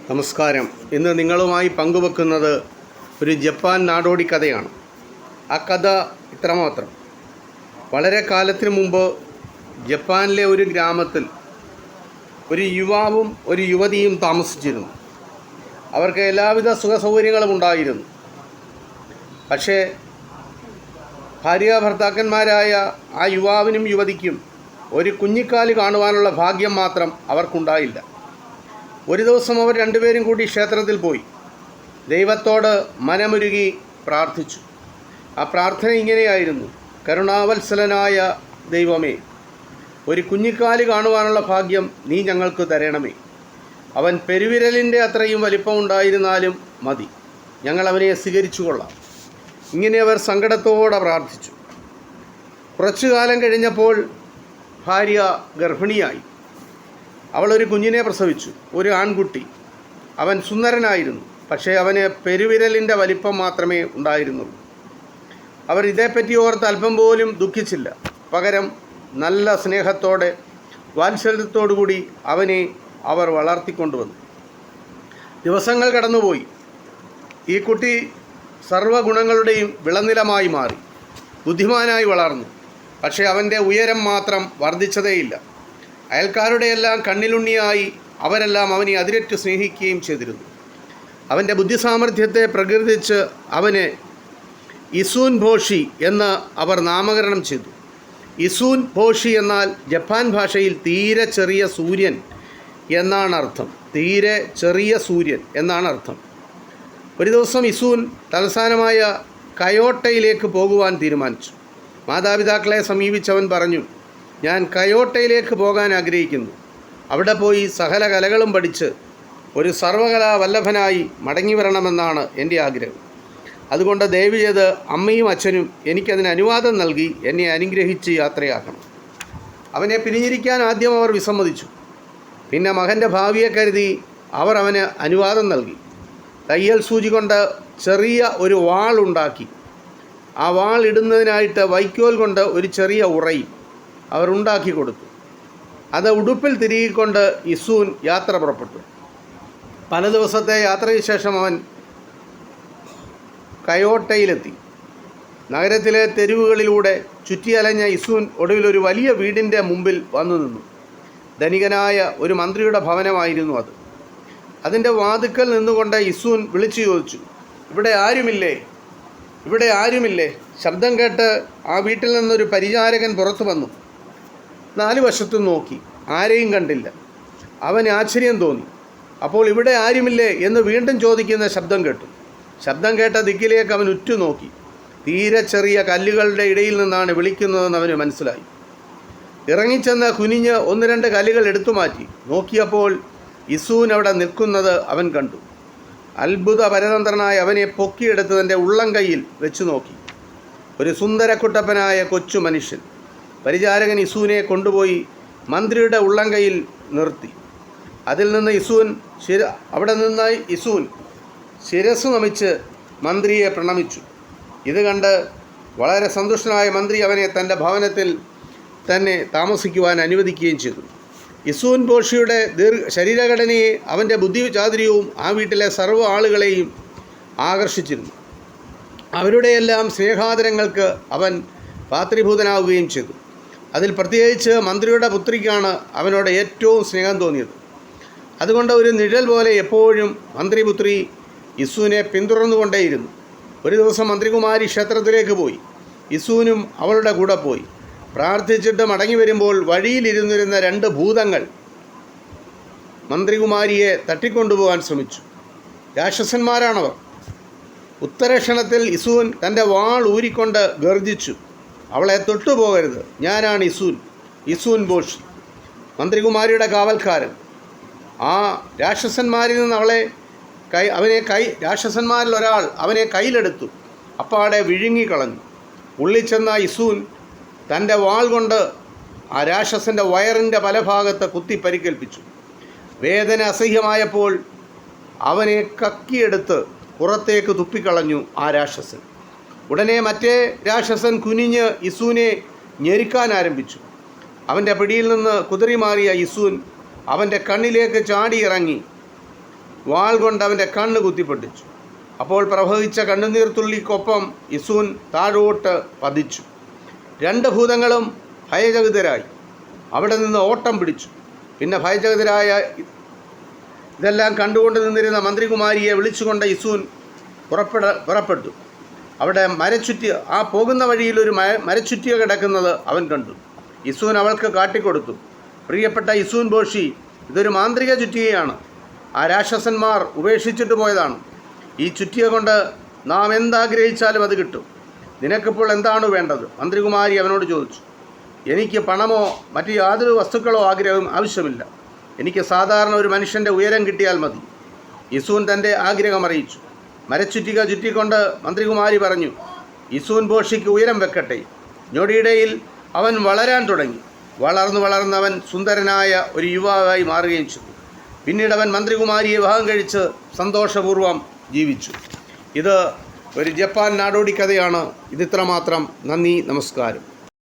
നമസ്കാരം. ഇന്ന് നിങ്ങളുമായി പങ്കുവെക്കുന്നത് ഒരു ജപ്പാൻ നാടോടി കഥയാണ്. ആ കഥ ഇത്രമാത്രം. വളരെ കാലത്തിന് മുമ്പ് ജപ്പാനിലെ ഒരു ഗ്രാമത്തിൽ ഒരു യുവാവും ഒരു യുവതിയും താമസിച്ചിരുന്നു. അവർക്ക് എല്ലാവിധ സുഖസൗകര്യങ്ങളും ഉണ്ടായിരുന്നു. പക്ഷേ ഭാര്യാഭർത്താക്കന്മാരായ ആ യുവാവിനും യുവതിക്കും ഒരു കുഞ്ഞിക്കാല് കാണുവാനുള്ള ഭാഗ്യം മാത്രം അവർക്കുണ്ടായില്ല. ഒരു ദിവസം അവർ രണ്ടുപേരും കൂടി ക്ഷേത്രത്തിൽ പോയി ദൈവത്തോട് മനമുരുകി പ്രാർത്ഥിച്ചു. ആ പ്രാർത്ഥന ഇങ്ങനെയായിരുന്നു: കരുണാവത്സലനായ ദൈവമേ, ഒരു കുഞ്ഞിക്കാല് കാണുവാനുള്ള ഭാഗ്യം നീ ഞങ്ങൾക്ക് തരണമേ. അവൻ പെരുവിരലിൻ്റെ അത്രയും വലിപ്പമുണ്ടായിരുന്നാലും മതി, ഞങ്ങൾ അവനെ സ്വീകരിച്ചു കൊള്ളാം. ഇങ്ങനെ അവർ സങ്കടത്തോടെ പ്രാർത്ഥിച്ചു. കുറച്ചു കാലം കഴിഞ്ഞപ്പോൾ ഭാര്യ ഗർഭിണിയായി. അവളൊരു കുഞ്ഞിനെ പ്രസവിച്ചു, ഒരു ആൺകുട്ടി. അവൻ സുന്ദരനായിരുന്നു, പക്ഷേ അവന് പെരുവിരലിൻ്റെ വലിപ്പം മാത്രമേ ഉണ്ടായിരുന്നുള്ളൂ. അവർ ഇതേപ്പറ്റി ഓർത്ത് അല്പം പോലും ദുഃഖിച്ചില്ല. പകരം നല്ല സ്നേഹത്തോടെ വാത്സല്യത്തോടുകൂടി അവനെ അവർ വളർത്തിക്കൊണ്ടുവന്നു. ദിവസങ്ങൾ കടന്നുപോയി. ഈ കുട്ടി സർവ്വഗുണങ്ങളുടെയും വിളനിലമായി മാറി, ബുദ്ധിമാനായി വളർന്നു. പക്ഷേ അവൻ്റെ ഉയരം മാത്രം വർദ്ധിച്ചതേയില്ല. അയൽക്കാരുടെയെല്ലാം കണ്ണിലുണ്ണിയായി അവരെല്ലാം അവനെ അതിരറ്റ് സ്നേഹിക്കുകയും ചെയ്തിരുന്നു. അവൻ്റെ ബുദ്ധിസാമർഥ്യത്തെ പ്രകീർത്തിച്ച് അവന് ഇസൂൻ ഭോഷി എന്ന് അവർ നാമകരണം ചെയ്തു. ഇസൂൻ ഭോഷി എന്നാൽ ജപ്പാൻ ഭാഷയിൽ തീരെ ചെറിയ സൂര്യൻ എന്നാണ് അർത്ഥം. തീരെ ചെറിയ സൂര്യൻ എന്നാണ് അർത്ഥം. ഒരു ദിവസം ഇസൂൻ തലസ്ഥാനമായ കയോട്ടയിലേക്ക് പോകുവാൻ തീരുമാനിച്ചു. മാതാപിതാക്കളെ സമീപിച്ചവൻ പറഞ്ഞു: ഞാൻ കയോട്ടയിലേക്ക് പോകാൻ ആഗ്രഹിക്കുന്നു. അവിടെ പോയി സകല കലകളും പഠിച്ച് ഒരു സർവകലാ വല്ലഭനായി മടങ്ങി വരണമെന്നാണ് എൻ്റെ ആഗ്രഹം. അതുകൊണ്ട് ദയവ് ചെയ്ത് അമ്മയും അച്ഛനും എനിക്കതിന് അനുവാദം നൽകി എന്നെ അനുഗ്രഹിച്ച് യാത്രയാക്കണം. അവനെ പിരിഞ്ഞിരിക്കാൻ ആദ്യം അവർ വിസമ്മതിച്ചു. പിന്നെ മകൻ്റെ ഭാവിയെ കരുതി അവർ അവന് അനുവാദം നൽകി. തയ്യൽ സൂചി കൊണ്ട് ചെറിയ ഒരു വാൾ ഉണ്ടാക്കി. ആ വാൾ ഇടുന്നതിനായിട്ട് വൈക്കോൽ കൊണ്ട് ഒരു ചെറിയ ഉറയും അവർ ഉണ്ടാക്കി കൊടുത്തു. അത് ഉടുപ്പിൽ തിരികിക്കൊണ്ട് ഇസൂൻ യാത്ര പുറപ്പെട്ടു. പല ദിവസത്തെ യാത്രയ്ക്ക് ശേഷം അവൻ കയോട്ടയിലെത്തി. നഗരത്തിലെ തെരുവുകളിലൂടെ ചുറ്റിയലഞ്ഞ ഇസൂൻ ഒടുവിൽ ഒരു വലിയ വീടിൻ്റെ മുമ്പിൽ വന്നു നിന്നു. ധനികനായ ഒരു മന്ത്രിയുടെ ഭവനമായിരുന്നു അത്. അതിൻ്റെ വാതിക്കൽ നിന്നുകൊണ്ട് ഇസൂൻ വിളിച്ചു ചോദിച്ചു: ഇവിടെ ആരുമില്ലേ? ഇവിടെ ആരുമില്ലേ? ശബ്ദം കേട്ട് ആ വീട്ടിൽ നിന്നൊരു പരിചാരകൻ പുറത്തു വന്നു. 4 വശത്തും നോക്കി, ആരെയും കണ്ടില്ല. അവന് ആശ്ചര്യം തോന്നി. അപ്പോൾ ഇവിടെ ആരുമില്ലേ എന്ന് വീണ്ടും ചോദിക്കുന്ന ശബ്ദം കേട്ടു. ശബ്ദം കേട്ട ദിക്കിലേക്ക് അവൻ ഉറ്റുനോക്കി. തീരെ ചെറിയ കല്ലുകളുടെ ഇടയിൽ നിന്നാണ് വിളിക്കുന്നതെന്ന് അവന് മനസ്സിലായി. ഇറങ്ങിച്ചെന്ന് കുനിഞ്ഞ് 1-2 കല്ലുകൾ എടുത്തു മാറ്റി. നോക്കിയപ്പോൾ ഇസൂൻ അവിടെ നിൽക്കുന്നത് അവൻ കണ്ടു. അത്ഭുത പരതന്ത്രനായ അവനെ പൊക്കിയെടുത്ത് തൻ്റെ ഉള്ളം കൈയിൽ വെച്ചു നോക്കി. ഒരു സുന്ദരക്കുട്ടപ്പനായ കൊച്ചു മനുഷ്യൻ. പരിചാരകൻ ഇസൂനെ കൊണ്ടുപോയി മന്ത്രിയുടെ ഉള്ളം കൈയിൽ നിർത്തി. അതിൽ നിന്ന് ഇസൂൻ ശിരസ് നമിച്ച് മന്ത്രിയെ പ്രണമിച്ചു. ഇത് കണ്ട് വളരെ സന്തുഷ്ടനായ മന്ത്രി അവനെ തൻ്റെ ഭവനത്തിൽ തന്നെ താമസിക്കുവാൻ അനുവദിക്കുകയും ചെയ്തു. ഇസൂൻ ഭോഷിയുടെ ശരീരഘടനയെ അവൻ്റെ ബുദ്ധിചാതുര്യവും ആ വീട്ടിലെ സർവ്വ ആളുകളെയും ആകർഷിച്ചിരുന്നു. അവരുടെയെല്ലാം സ്നേഹാദരങ്ങൾക്ക് അവൻ പാത്രീഭൂതനാവുകയും ചെയ്തു. അതിൽ പ്രത്യേകിച്ച് മന്ത്രിയുടെ പുത്രിക്കാണ് അവനോട് ഏറ്റവും സ്നേഹം തോന്നിയത്. അതുകൊണ്ട് ഒരു നിഴൽ പോലെ എപ്പോഴും മന്ത്രിപുത്രി ഇസൂനെ പിന്തുടർന്നുകൊണ്ടേയിരുന്നു. ഒരു ദിവസം മന്ത്രികുമാരി ക്ഷേത്രത്തിലേക്ക് പോയി. ഇസൂനും അവളുടെ കൂടെ പോയി. പ്രാർത്ഥിച്ചിട്ട് മടങ്ങി വരുമ്പോൾ വഴിയിലിരുന്നിരുന്ന 2 ഭൂതങ്ങൾ മന്ത്രികുമാരിയെ തട്ടിക്കൊണ്ടുപോകാൻ ശ്രമിച്ചു. രാക്ഷസന്മാരാണവർ. ഉത്തരക്ഷണത്തിൽ ഇസൂൻ തൻ്റെ വാൾ ഊരിക്കൊണ്ട് ഗർജിച്ചു: അവളെ തൊട്ടുപോകരുത്, ഞാനാണ് ഇസൂൻ ഭോഷി, മന്ത്രികുമാരിയുടെ കാവൽക്കാരൻ. ആ രാക്ഷസന്മാരിൽ നിന്ന് രാക്ഷസന്മാരിൽ ഒരാൾ അവനെ കയ്യിലെടുത്തു അപ്പാടെ വിഴുങ്ങിക്കളഞ്ഞു. ഉള്ളിച്ചെന്ന ഇസൂൻ തൻ്റെ വാൾ കൊണ്ട് ആ രാക്ഷസൻ്റെ വയറിൻ്റെ പല ഭാഗത്ത് കുത്തി പരിക്കേൽപ്പിച്ചു. വേദന അസഹ്യമായപ്പോൾ അവനെ കക്കിയെടുത്ത് പുറത്തേക്ക് തുപ്പിക്കളഞ്ഞു ആ രാക്ഷസൻ. ഉടനെ മറ്റേ രാക്ഷസൻ കുനിഞ്ഞ് ഇസൂനെ ഞെരുക്കാൻ ആരംഭിച്ചു. അവൻ്റെ പിടിയിൽ നിന്ന് കുതറിമാറിയ ഇസൂൻ അവൻ്റെ കണ്ണിലേക്ക് ചാടിയിറങ്ങി വാൾ കൊണ്ട് അവൻ്റെ കണ്ണ് കുത്തിപ്പൊട്ടിച്ചു. അപ്പോൾ പ്രവഹിച്ച കണ്ണുനീർത്തുള്ളിക്കൊപ്പം യിസൂൻ താഴോട്ട് പതിച്ചു. 2 ഭൂതങ്ങളും ഭയചകിതരായി അവിടെ നിന്ന് ഓട്ടം പിടിച്ചു. പിന്നെ ഭയചകിതരായ ഇതെല്ലാം കണ്ടുകൊണ്ട് നിന്നിരുന്ന മന്ത്രികുമാരിയെ വിളിച്ചുകൊണ്ട് യിസൂൻ പുറപ്പെട്ടു. അവിടെ ആ പോകുന്ന വഴിയിൽ ഒരു മരച്ചുറ്റിക കിടക്കുന്നത് അവൻ കണ്ടു. യിസൂൻ അവൾക്ക് കാട്ടിക്കൊടുത്തു. പ്രിയപ്പെട്ട യിസൂൻ ബോഷി, ഇതൊരു മാന്ത്രിക ചുറ്റികയാണ്. ആ രാക്ഷസന്മാർ ഉപേക്ഷിച്ചിട്ട് പോയതാണ്. ഈ ചുറ്റിക കൊണ്ട് നാം എന്താഗ്രഹിച്ചാലും അത് കിട്ടും. നിനക്കിപ്പോൾ എന്താണ് വേണ്ടത്? മന്ത്രികുമാരി അവനോട് ചോദിച്ചു. എനിക്ക് പണമോ മറ്റ് യാതൊരു വസ്തുക്കളോ ആവശ്യമില്ല. എനിക്ക് സാധാരണ ഒരു മനുഷ്യൻ്റെ ഉയരം കിട്ടിയാൽ മതി. യിസൂൻ തൻ്റെ ആഗ്രഹം അറിയിച്ചു. മരച്ചുറ്റിക ചുറ്റിക്കൊണ്ട് മന്ത്രികുമാരി പറഞ്ഞു, യിസൂൻ ബോഷിക്ക് ഉയരം വെക്കട്ടെ. ഞൊടിയിടയിൽ അവൻ വളരാൻ തുടങ്ങി. വളർന്നവൻ സുന്ദരനായ ഒരു യുവാവായി മാറുകയും ചെയ്തു. പിന്നീട് അവൻ മന്ത്രികുമാരിയെ വിവാഹം കഴിച്ച് സന്തോഷപൂർവ്വം ജീവിച്ചു. ഇത് ഒരു ജപ്പാൻ നാടോടി കഥയാണ്. ഇതിത്രമാത്രം. നന്ദി, നമസ്കാരം.